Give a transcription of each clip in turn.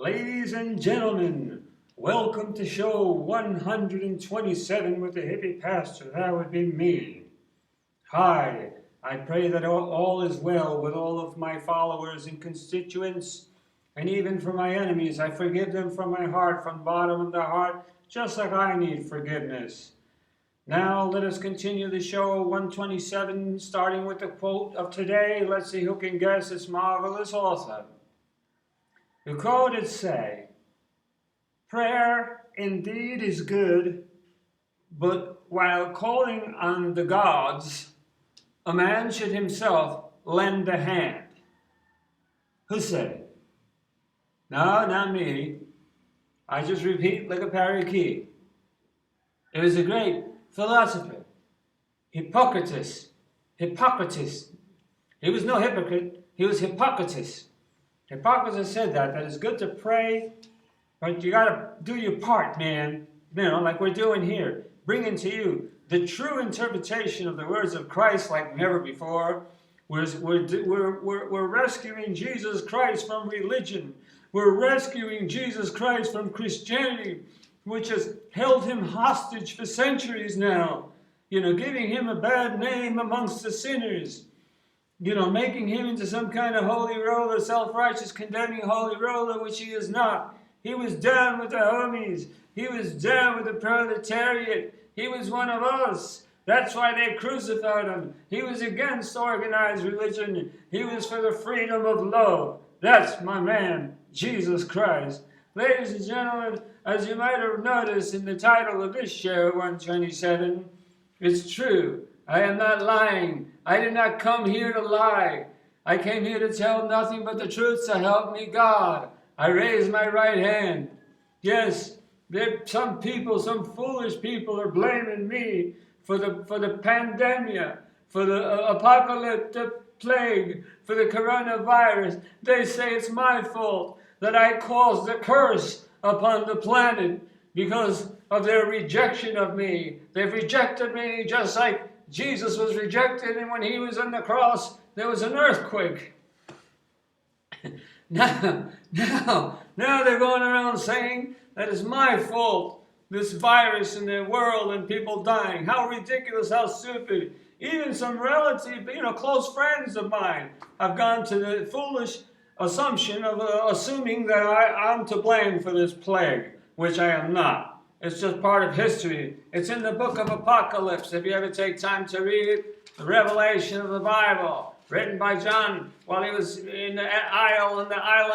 Ladies and gentlemen, welcome to show 127 with the Hippie Pastor. That would be me. Hi, I pray that all is well with all of my followers and constituents, and even for my enemies. I forgive them from my heart, from the bottom of the heart, just like I need forgiveness. Now let us continue the show 127, starting with the quote of today. Let's see who can guess its marvelous author. The quote would say, "Prayer indeed is good, but while calling on the gods, a man should himself lend a hand." Who said it? No, not me. I just repeat like a parakeet. It was a great philosopher, Hippocrates. He was no hypocrite, he was Hippocrates. Hippocrates said that it's good to pray, but you got to do your part, man. You know, like we're doing here, bringing to you the true interpretation of the words of Christ like never before. We're rescuing Jesus Christ from religion. We're rescuing Jesus Christ from Christianity, which has held him hostage for centuries now. You know, giving him a bad name amongst the sinners. You know, making him into some kind of holy roller, self-righteous, condemning holy roller, which he is not. He was down with the homies. He was down with the proletariat. He was one of us. That's why they crucified him. He was against organized religion. He was for the freedom of love. That's my man, Jesus Christ. Ladies and gentlemen, as you might have noticed in the title of this show, 127, it's true. I am not lying. I did not come here to lie. I came here to tell nothing but the truth, so help me God. I raise my right hand. Yes, some people, some foolish people are blaming me for the pandemic, for the apocalyptic plague, for the coronavirus. They say it's my fault that I caused the curse upon the planet because of their rejection of me. They've rejected me just like Jesus was rejected, and when he was on the cross, there was an earthquake. Now they're going around saying that it's my fault, this virus in the world and people dying. How ridiculous, how stupid. Even some relative, close friends of mine have gone to the foolish assumption of assuming that I'm to blame for this plague, which I am not. It's just part of history. It's in the book of Apocalypse, if you ever take time to read it. The revelation of the Bible, written by John while he was in the island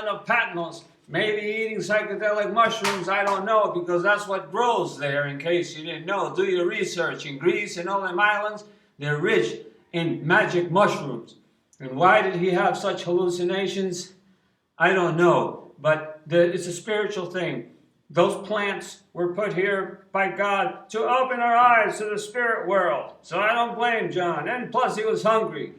of Patmos. Maybe eating psychedelic mushrooms, I don't know, because that's what grows there, in case you didn't know. Do your research. In Greece and all them islands, they're rich in magic mushrooms. And why did he have such hallucinations? I don't know, but it's a spiritual thing. Those plants were put here by God to open our eyes to the spirit world. So I don't blame John. And plus he was hungry.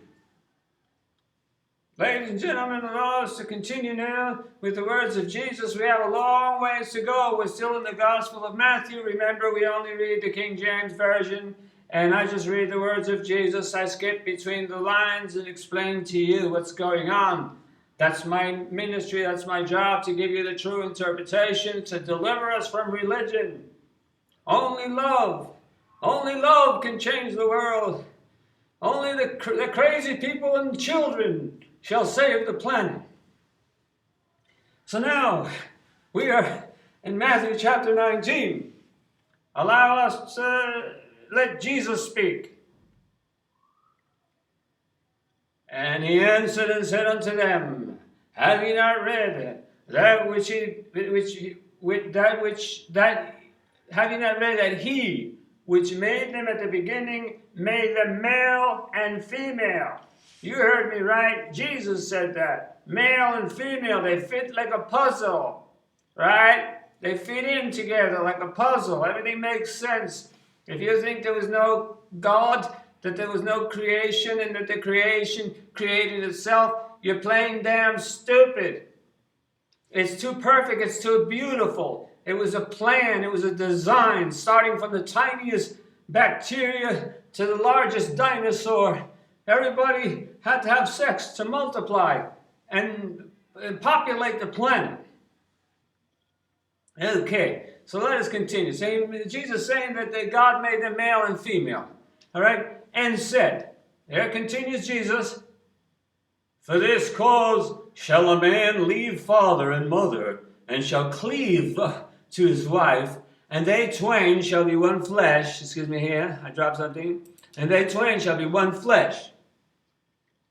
Ladies and gentlemen, allow us to continue now with the words of Jesus. We have a long ways to go. We're still in the Gospel of Matthew. Remember, we only read the King James Version. And I just read the words of Jesus. I skip between the lines and explain to you what's going on. That's my ministry, that's my job, to give you the true interpretation, to deliver us from religion. Only love can change the world. Only the crazy people and children shall save the planet. So now, we are in Matthew chapter 19. Allow us to let Jesus speak. And he answered and said unto them, Have ye not read that he which made them at the beginning made them male and female? You heard me right. Jesus said that. Male and female, they fit like a puzzle, right? They fit in together like a puzzle. Everything makes sense. If you think there was no God, that there was no creation, and that the creation created itself, you're playing damn stupid. It's too perfect, it's too beautiful. It was a plan, it was a design, starting from the tiniest bacteria to the largest dinosaur. Everybody had to have sex to multiply and populate the planet. Okay, so let us continue. Jesus saying that God made them male and female. All right? And said, there continues Jesus, for this cause shall a man leave father and mother, and shall cleave to his wife, and they twain shall be one flesh. Excuse me here, I dropped something. And they twain shall be one flesh.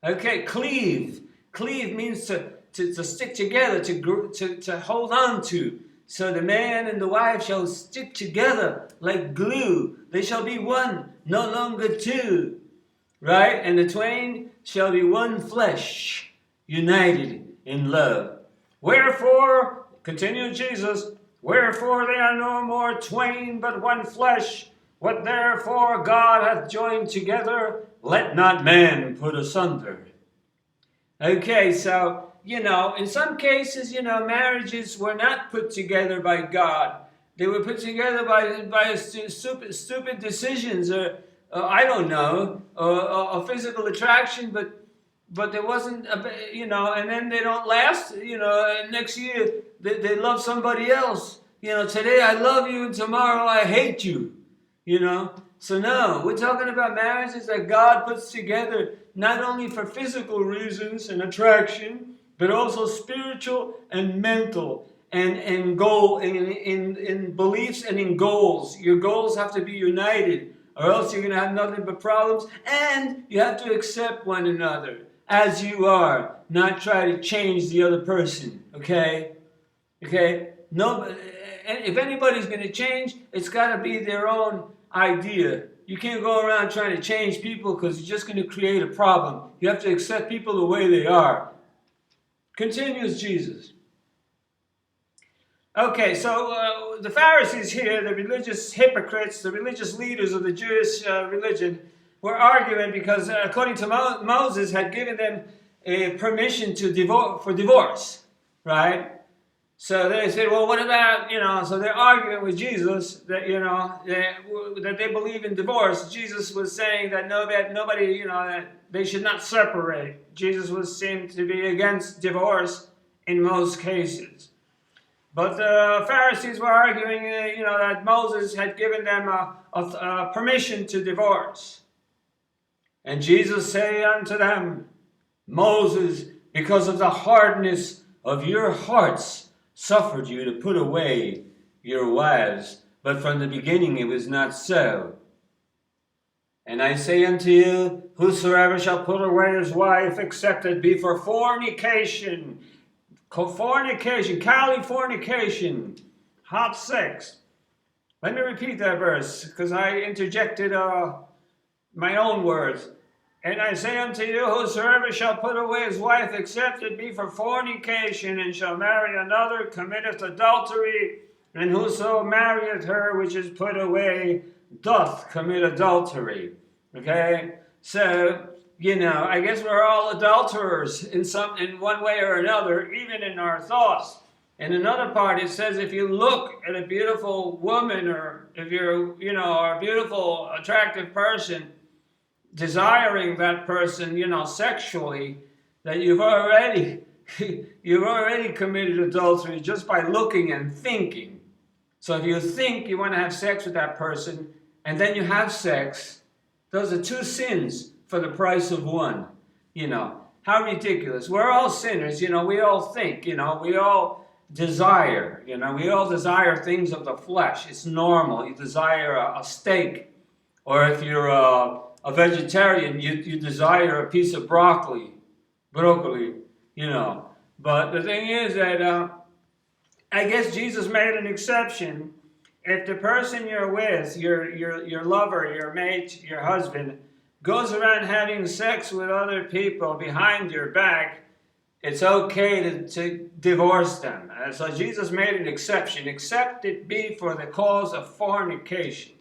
Okay, cleave. Cleave means to stick together, to hold on to. So the man and the wife shall stick together like glue. They shall be one, no longer two. Right? And the twain shall be one flesh, united in love. Wherefore, continued Jesus, wherefore they are no more twain, but one flesh. What therefore God hath joined together, let not man put asunder. Okay, so, in some cases, marriages were not put together by God. They were put together by stupid decisions, or I don't know, a physical attraction, but there wasn't, and then they don't last, and next year they love somebody else. Today I love you and tomorrow I hate you, So no, we're talking about marriages that God puts together not only for physical reasons and attraction, but also spiritual and mental and goal in beliefs and in goals. Your goals have to be united, or else you're going to have nothing but problems. And you have to accept one another as you are, not try to change the other person. Okay? No, if anybody's going to change, it's got to be their own idea. You can't go around trying to change people, because you're just going to create a problem. You have to accept people the way they are. Continues Jesus. Okay, so the Pharisees here, the religious hypocrites, the religious leaders of the Jewish religion, were arguing because according to Moses had given them a permission for divorce, right? So they said, well, what about, so they're arguing with Jesus that, that they believe in divorce. Jesus was saying that nobody, that they should not separate. Jesus seemed to be against divorce in most cases. But the Pharisees were arguing, that Moses had given them a permission to divorce. And Jesus said unto them, Moses, because of the hardness of your hearts, suffered you to put away your wives, but from the beginning it was not so. And I say unto you, whosoever shall put away his wife, except it be for fornication, Californication, hot sex. Let me repeat that verse, because I interjected my own words. And I say unto you, whosoever shall put away his wife, except it be for fornication, and shall marry another, committeth adultery. And whoso marrieth her which is put away, doth commit adultery. Okay? So, I guess we're all adulterers in one way or another, even in our thoughts. In another part, it says if you look at a beautiful woman, or if you're, a beautiful, attractive person, desiring that person, sexually, that you've already committed adultery just by looking and thinking. So if you think you want to have sex with that person, and then you have sex, those are two sins for the price of one. How ridiculous. We're all sinners, we all think, we all desire, we all desire things of the flesh. It's normal. You desire a steak, or if you're a vegetarian, you desire a piece of broccoli, But the thing is that I guess Jesus made an exception. If the person you're with, your lover, your mate, your husband, goes around having sex with other people behind your back, it's okay to divorce them. So Jesus made an exception, except it be for the cause of fornication.